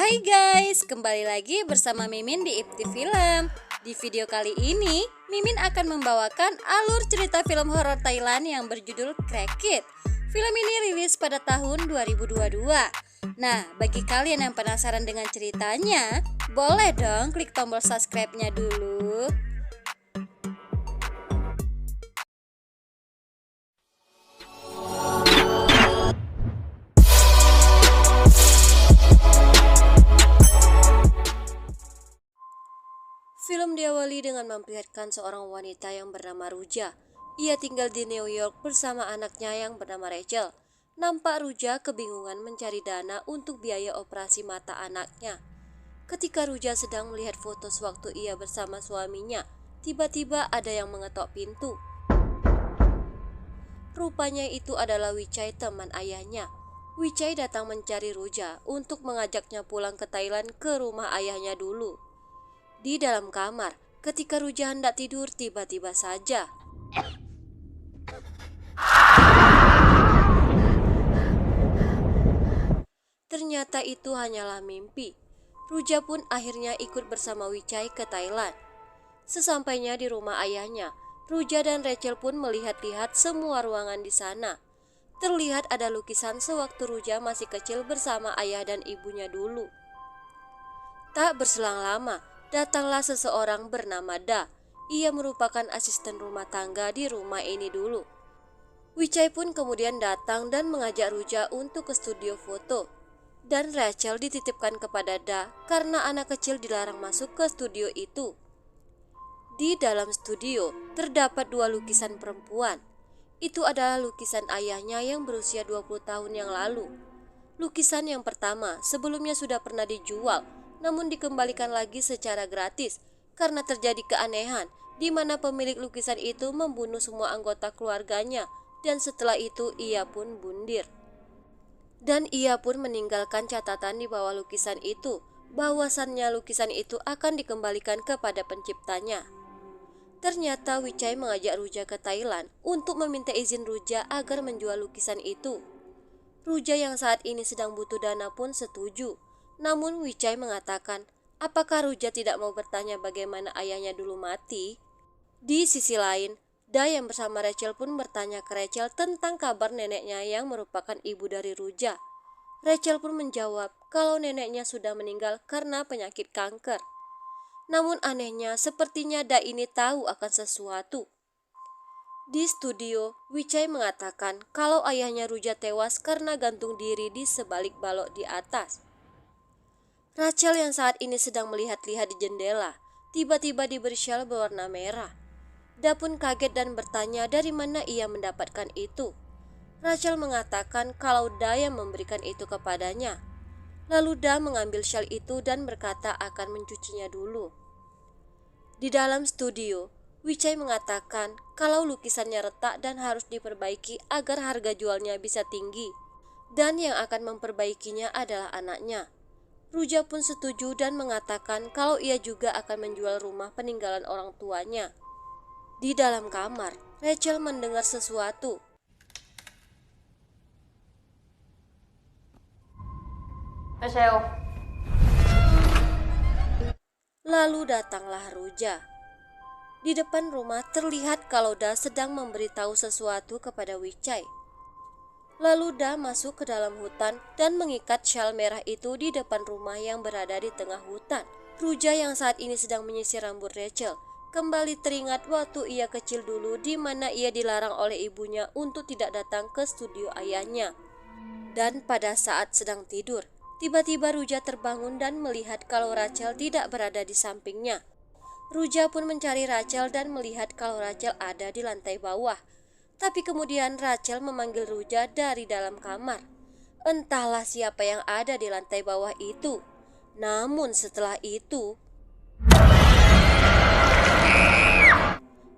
Hai guys, kembali lagi bersama Mimin di Ipti Film. Di video kali ini, Mimin akan membawakan alur cerita film horor Thailand yang berjudul Crack It. Film ini rilis pada tahun 2022. Nah, bagi kalian yang penasaran dengan ceritanya, boleh dong klik tombol subscribe-nya dulu. Film diawali dengan memperlihatkan seorang wanita yang bernama Ruja. Ia tinggal di New York bersama anaknya yang bernama Rachel. Nampak Ruja kebingungan mencari dana untuk biaya operasi mata anaknya. Ketika Ruja sedang melihat foto sewaktu ia bersama suaminya, tiba-tiba ada yang mengetok pintu. Rupanya itu adalah Wichai, teman ayahnya. Wichai datang mencari Ruja untuk mengajaknya pulang ke Thailand ke rumah ayahnya dulu. Di dalam kamar, ketika Ruja hendak tidur, tiba-tiba saja ternyata itu hanyalah mimpi. Ruja pun akhirnya ikut bersama Wichai ke Thailand. Sesampainya di rumah ayahnya, Ruja dan Rachel pun melihat-lihat semua ruangan di sana. Terlihat ada lukisan sewaktu Ruja masih kecil bersama ayah dan ibunya dulu. Tak berselang lama, datanglah seseorang bernama Da. Ia merupakan asisten rumah tangga di rumah ini dulu. Wichai pun kemudian datang dan mengajak Ruja untuk ke studio foto. Dan Rachel dititipkan kepada Da karena anak kecil dilarang masuk ke studio itu. Di dalam studio terdapat dua lukisan perempuan. Itu adalah lukisan ayahnya yang berusia 20 tahun yang lalu. Lukisan yang pertama sebelumnya sudah pernah dijual, namun dikembalikan lagi secara gratis karena terjadi keanehan di mana pemilik lukisan itu membunuh semua anggota keluarganya dan setelah itu ia pun bundir. Dan ia pun meninggalkan catatan di bawah lukisan itu bahwasannya lukisan itu akan dikembalikan kepada penciptanya. Ternyata Wichai mengajak Ruja ke Thailand untuk meminta izin Ruja agar menjual lukisan itu. Ruja yang saat ini sedang butuh dana pun setuju. Namun Wichai mengatakan, apakah Ruja tidak mau bertanya bagaimana ayahnya dulu mati? Di sisi lain, Da yang bersama Rachel pun bertanya ke Rachel tentang kabar neneknya yang merupakan ibu dari Ruja. Rachel pun menjawab kalau neneknya sudah meninggal karena penyakit kanker. Namun anehnya sepertinya Da ini tahu akan sesuatu. Di studio, Wichai mengatakan kalau ayahnya Ruja tewas karena gantung diri di sebalik balok di atas. Rachel yang saat ini sedang melihat-lihat di jendela, tiba-tiba diberi syal berwarna merah. Da pun kaget dan bertanya dari mana ia mendapatkan itu. Rachel mengatakan kalau Da yang memberikan itu kepadanya. Lalu Da mengambil syal itu dan berkata akan mencucinya dulu. Di dalam studio, Wichai mengatakan kalau lukisannya retak dan harus diperbaiki agar harga jualnya bisa tinggi. Dan yang akan memperbaikinya adalah anaknya. Ruja pun setuju dan mengatakan kalau ia juga akan menjual rumah peninggalan orang tuanya. Di dalam kamar, Rachel mendengar sesuatu. Rachel. Lalu datanglah Ruja. Di depan rumah terlihat kalau Da sedang memberitahu sesuatu kepada Wichai. Lalu Da masuk ke dalam hutan dan mengikat syal merah itu di depan rumah yang berada di tengah hutan. Ruja yang saat ini sedang menyisir rambut Rachel kembali teringat waktu ia kecil dulu di mana ia dilarang oleh ibunya untuk tidak datang ke studio ayahnya. Dan pada saat sedang tidur, tiba-tiba Ruja terbangun dan melihat kalau Rachel tidak berada di sampingnya. Ruja pun mencari Rachel dan melihat kalau Rachel ada di lantai bawah. Tapi kemudian Rachel memanggil Ruja dari dalam kamar. Entahlah siapa yang ada di lantai bawah itu. Namun setelah itu,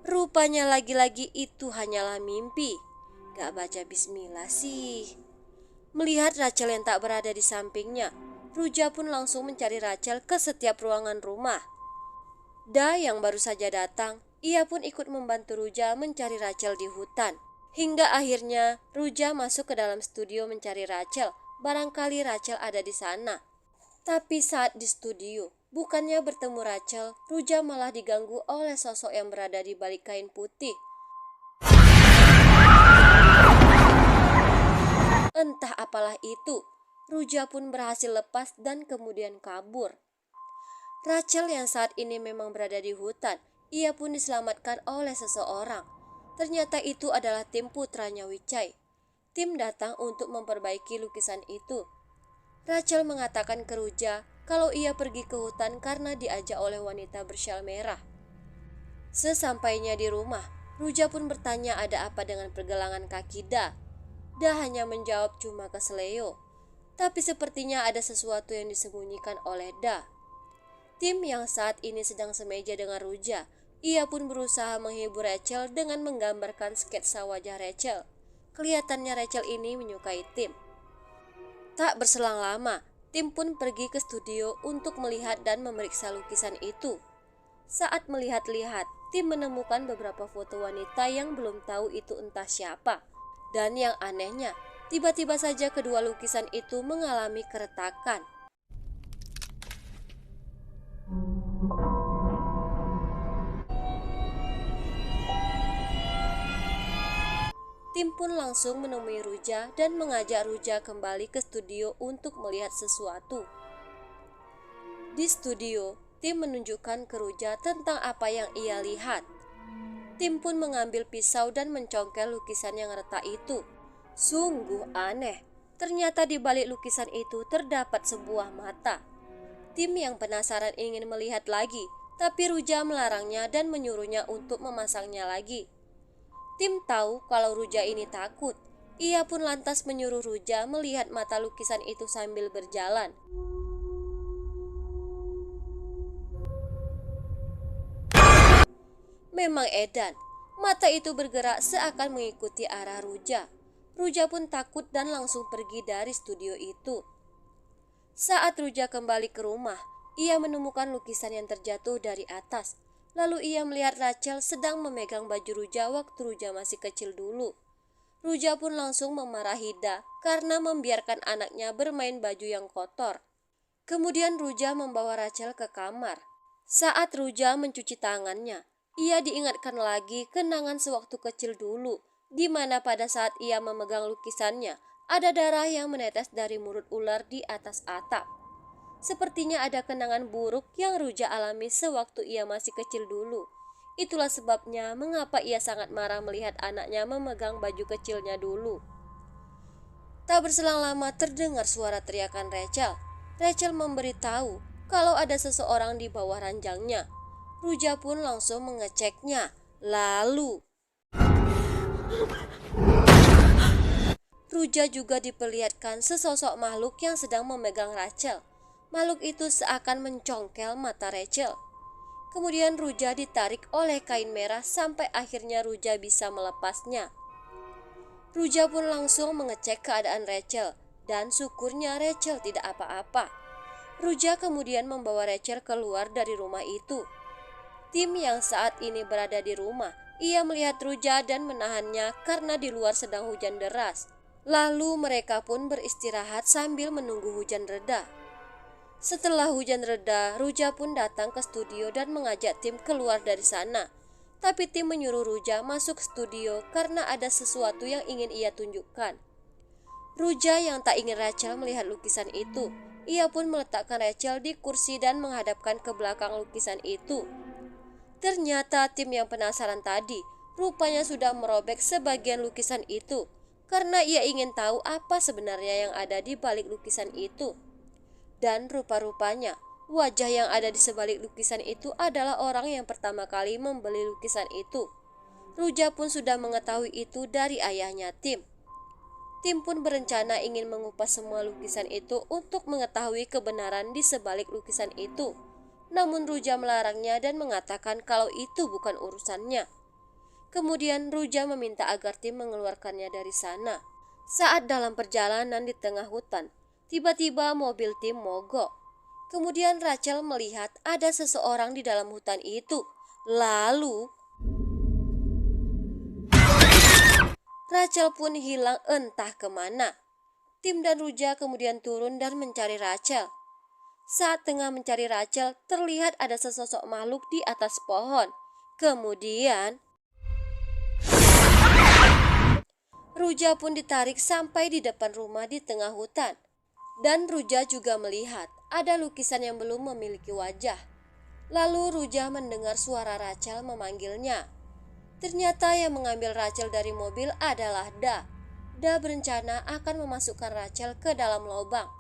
rupanya lagi-lagi itu hanyalah mimpi. Gak baca bismillah sih. Melihat Rachel yang tak berada di sampingnya, Ruja pun langsung mencari Rachel ke setiap ruangan rumah. Da yang baru saja datang, ia pun ikut membantu Ruja mencari Rachel di hutan. Hingga akhirnya Ruja masuk ke dalam studio mencari Rachel. Barangkali Rachel ada di sana. Tapi saat di studio, bukannya bertemu Rachel, Ruja malah diganggu oleh sosok yang berada di balik kain putih. Entah apalah itu, Ruja pun berhasil lepas dan kemudian kabur. Rachel yang saat ini memang berada di hutan, ia pun diselamatkan oleh seseorang. Ternyata itu adalah tim putranya Wicai. Tim datang untuk memperbaiki lukisan itu. Rachel mengatakan ke Ruja kalau ia pergi ke hutan karena diajak oleh wanita bersyal merah. Sesampainya di rumah, Ruja pun bertanya ada apa dengan pergelangan kaki Da. Da hanya menjawab cuma keseleo. Tapi sepertinya ada sesuatu yang disembunyikan oleh Da. Tim yang saat ini sedang semeja dengan Ruja, ia pun berusaha menghibur Rachel dengan menggambarkan sketsa wajah Rachel. Kelihatannya Rachel ini menyukai Tim. Tak berselang lama, Tim pun pergi ke studio untuk melihat dan memeriksa lukisan itu. Saat melihat-lihat, Tim menemukan beberapa foto wanita yang belum tahu itu entah siapa. Dan yang anehnya, tiba-tiba saja kedua lukisan itu mengalami keretakan. Tim pun langsung menemui Ruja dan mengajak Ruja kembali ke studio untuk melihat sesuatu. Di studio, Tim menunjukkan ke Ruja tentang apa yang ia lihat. Tim pun mengambil pisau dan mencongkel lukisan yang retak itu. Sungguh aneh, ternyata di balik lukisan itu terdapat sebuah mata. Tim yang penasaran ingin melihat lagi, tapi Ruja melarangnya dan menyuruhnya untuk memasangnya lagi. Tim tahu kalau Ruja ini takut. Ia pun lantas menyuruh Ruja melihat mata lukisan itu sambil berjalan. Memang edan, mata itu bergerak seakan mengikuti arah Ruja. Ruja pun takut dan langsung pergi dari studio itu. Saat Ruja kembali ke rumah, ia menemukan lukisan yang terjatuh dari atas. Lalu ia melihat Rachel sedang memegang baju Ruja waktu Ruja masih kecil dulu. Ruja pun langsung memarahi Da karena membiarkan anaknya bermain baju yang kotor. Kemudian Ruja membawa Rachel ke kamar. Saat Ruja mencuci tangannya, ia diingatkan lagi kenangan sewaktu kecil dulu, di mana pada saat ia memegang lukisannya, ada darah yang menetes dari mulut ular di atas atap. Sepertinya ada kenangan buruk yang Ruja alami sewaktu ia masih kecil dulu. Itulah sebabnya mengapa ia sangat marah melihat anaknya memegang baju kecilnya dulu. Tak berselang lama terdengar suara teriakan Rachel. Rachel memberitahu kalau ada seseorang di bawah ranjangnya. Ruja pun langsung mengeceknya. Lalu Ruja juga diperlihatkan sesosok makhluk yang sedang memegang Rachel. Makhluk itu seakan mencongkel mata Rachel. Kemudian Ruja ditarik oleh kain merah sampai akhirnya Ruja bisa melepasnya. Ruja pun langsung mengecek keadaan Rachel dan syukurnya Rachel tidak apa-apa. Ruja kemudian membawa Rachel keluar dari rumah itu. Tim yang saat ini berada di rumah, ia melihat Ruja dan menahannya karena di luar sedang hujan deras. Lalu mereka pun beristirahat sambil menunggu hujan reda. Setelah hujan reda, Ruja pun datang ke studio dan mengajak Tim keluar dari sana. Tapi Tim menyuruh Ruja masuk studio karena ada sesuatu yang ingin ia tunjukkan. Ruja yang tak ingin Rachel melihat lukisan itu. Ia pun meletakkan Rachel di kursi dan menghadapkan ke belakang lukisan itu. Ternyata Tim yang penasaran tadi, rupanya sudah merobek sebagian lukisan itu. Karena ia ingin tahu apa sebenarnya yang ada di balik lukisan itu. Dan rupa-rupanya, wajah yang ada di sebalik lukisan itu adalah orang yang pertama kali membeli lukisan itu. Ruja pun sudah mengetahui itu dari ayahnya Tim. Tim pun berencana ingin mengupas semua lukisan itu untuk mengetahui kebenaran di sebalik lukisan itu. Namun Ruja melarangnya dan mengatakan kalau itu bukan urusannya. Kemudian Ruja meminta agar Tim mengeluarkannya dari sana. Saat dalam perjalanan di tengah hutan, tiba-tiba mobil Tim mogok. Kemudian Rachel melihat ada seseorang di dalam hutan itu. Lalu Rachel pun hilang entah kemana. Tim dan Ruja kemudian turun dan mencari Rachel. Saat tengah mencari Rachel, terlihat ada sesosok makhluk di atas pohon. Kemudian, Ruja pun ditarik sampai di depan rumah di tengah hutan. Dan Ruja juga melihat ada lukisan yang belum memiliki wajah. Lalu Ruja mendengar suara Rachel memanggilnya. Ternyata yang mengambil Rachel dari mobil adalah Da. Da berencana akan memasukkan Rachel ke dalam lubang.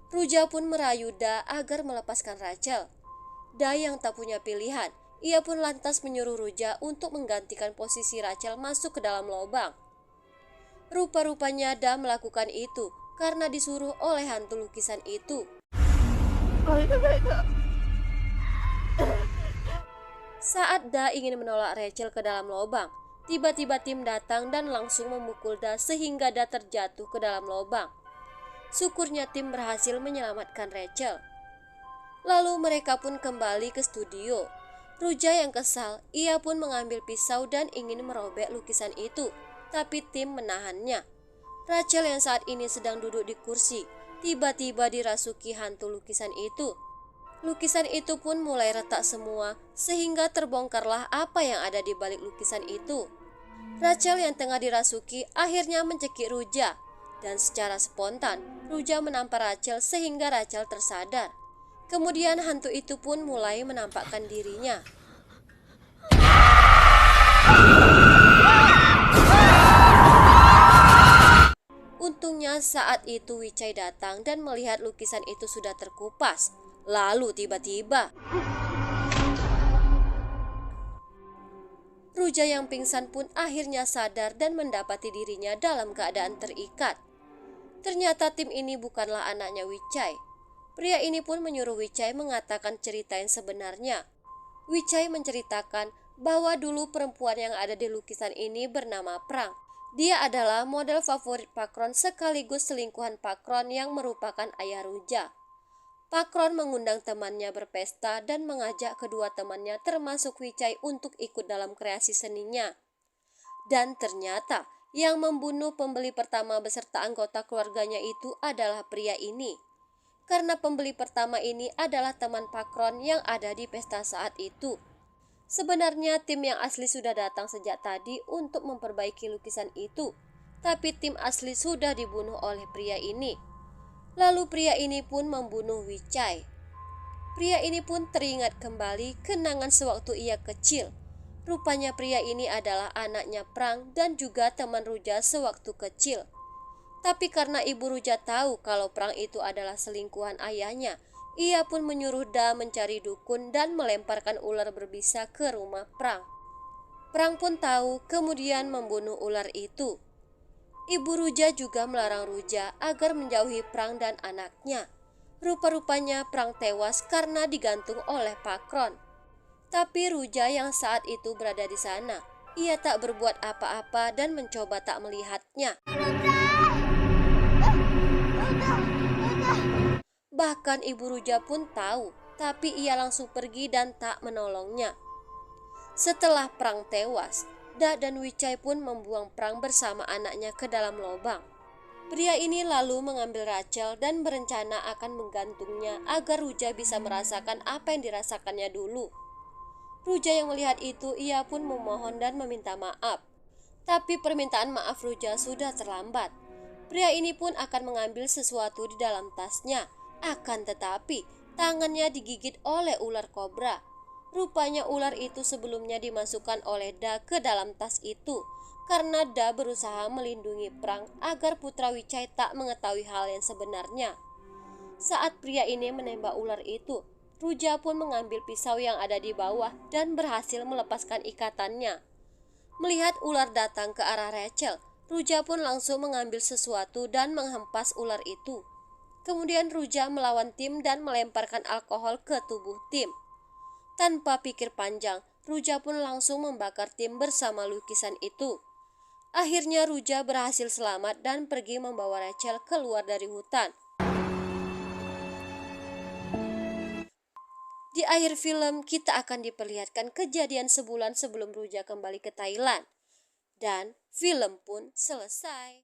Ruja pun merayu Da agar melepaskan Rachel. Da yang tak punya pilihan, ia pun lantas menyuruh Ruja untuk menggantikan posisi Rachel masuk ke dalam lubang. Rupa-rupanya Da melakukan itu karena disuruh oleh hantu lukisan itu. Saat Da ingin menolak Rachel ke dalam lubang, tiba-tiba tim datang dan langsung memukul Da sehingga Da terjatuh ke dalam lubang. Syukurnya tim berhasil menyelamatkan Rachel. Lalu mereka pun kembali ke studio. Ruja yang kesal, ia pun mengambil pisau dan ingin merobek lukisan itu, tapi tim menahannya. Rachel yang saat ini sedang duduk di kursi, tiba-tiba dirasuki hantu lukisan itu. Lukisan itu pun mulai retak semua, sehingga terbongkarlah apa yang ada di balik lukisan itu. Rachel yang tengah dirasuki akhirnya mencekik Ruja, dan secara spontan Ruja menampar Rachel sehingga Rachel tersadar. Kemudian hantu itu pun mulai menampakkan dirinya. Untungnya saat itu Wicai datang dan melihat lukisan itu sudah terkupas. Lalu tiba-tiba Ruja yang pingsan pun akhirnya sadar dan mendapati dirinya dalam keadaan terikat. Ternyata tim ini bukanlah anaknya Wicai. Pria ini pun menyuruh Wicai mengatakan cerita yang sebenarnya. Wicai menceritakan bahwa dulu perempuan yang ada di lukisan ini bernama Prang. Dia adalah model favorit Pakron sekaligus selingkuhan Pakron yang merupakan ayah Ruja. Pakron mengundang temannya berpesta dan mengajak kedua temannya termasuk Wicai untuk ikut dalam kreasi seninya. Dan ternyata yang membunuh pembeli pertama beserta anggota keluarganya itu adalah pria ini. Karena pembeli pertama ini adalah teman Pakron yang ada di pesta saat itu. Sebenarnya tim yang asli sudah datang sejak tadi untuk memperbaiki lukisan itu, tapi tim asli sudah dibunuh oleh pria ini. Lalu pria ini pun membunuh Wicai. Pria ini pun teringat kembali kenangan sewaktu ia kecil. Rupanya pria ini adalah anaknya Prang dan juga teman Ruja sewaktu kecil. Tapi karena ibu Ruja tahu kalau Prang itu adalah selingkuhan ayahnya, ia pun menyuruh Da mencari dukun dan melemparkan ular berbisa ke rumah Prang. Prang pun tahu, kemudian membunuh ular itu. Ibu Ruja juga melarang Ruja agar menjauhi Prang dan anaknya. Rupa-rupanya Prang tewas karena digantung oleh Pakron. Tapi Ruja yang saat itu berada di sana, ia tak berbuat apa-apa dan mencoba tak melihatnya. Bahkan ibu Ruja pun tahu, tapi ia langsung pergi dan tak menolongnya. Setelah Prang tewas, Da dan Wicai pun membuang Prang bersama anaknya ke dalam lubang. Pria ini lalu mengambil Rachel dan berencana akan menggantungnya agar Ruja bisa merasakan apa yang dirasakannya dulu. Ruja yang melihat itu, ia pun memohon dan meminta maaf. Tapi permintaan maaf Ruja sudah terlambat. Pria ini pun akan mengambil sesuatu di dalam tasnya. Akan tetapi, tangannya digigit oleh ular kobra. Rupanya ular itu sebelumnya dimasukkan oleh Da ke dalam tas itu, karena Da berusaha melindungi Prang agar putra Wicai tak mengetahui hal yang sebenarnya. Saat pria ini menembak ular itu, Ruja pun mengambil pisau yang ada di bawah dan berhasil melepaskan ikatannya. Melihat ular datang ke arah Rachel, Ruja pun langsung mengambil sesuatu dan menghempas ular itu. Kemudian Ruja melawan tim dan melemparkan alkohol ke tubuh tim. Tanpa pikir panjang, Ruja pun langsung membakar tim bersama lukisan itu. Akhirnya Ruja berhasil selamat dan pergi membawa Rachel keluar dari hutan. Di akhir film, kita akan diperlihatkan kejadian sebulan sebelum Ruja kembali ke Thailand. Dan film pun selesai.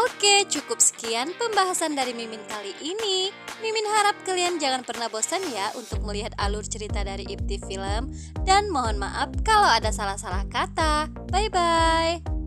Oke, cukup sekian pembahasan dari Mimin kali ini. Mimin harap kalian jangan pernah bosan ya untuk melihat alur cerita dari Ipti Film. Dan mohon maaf kalau ada salah-salah kata. Bye-bye.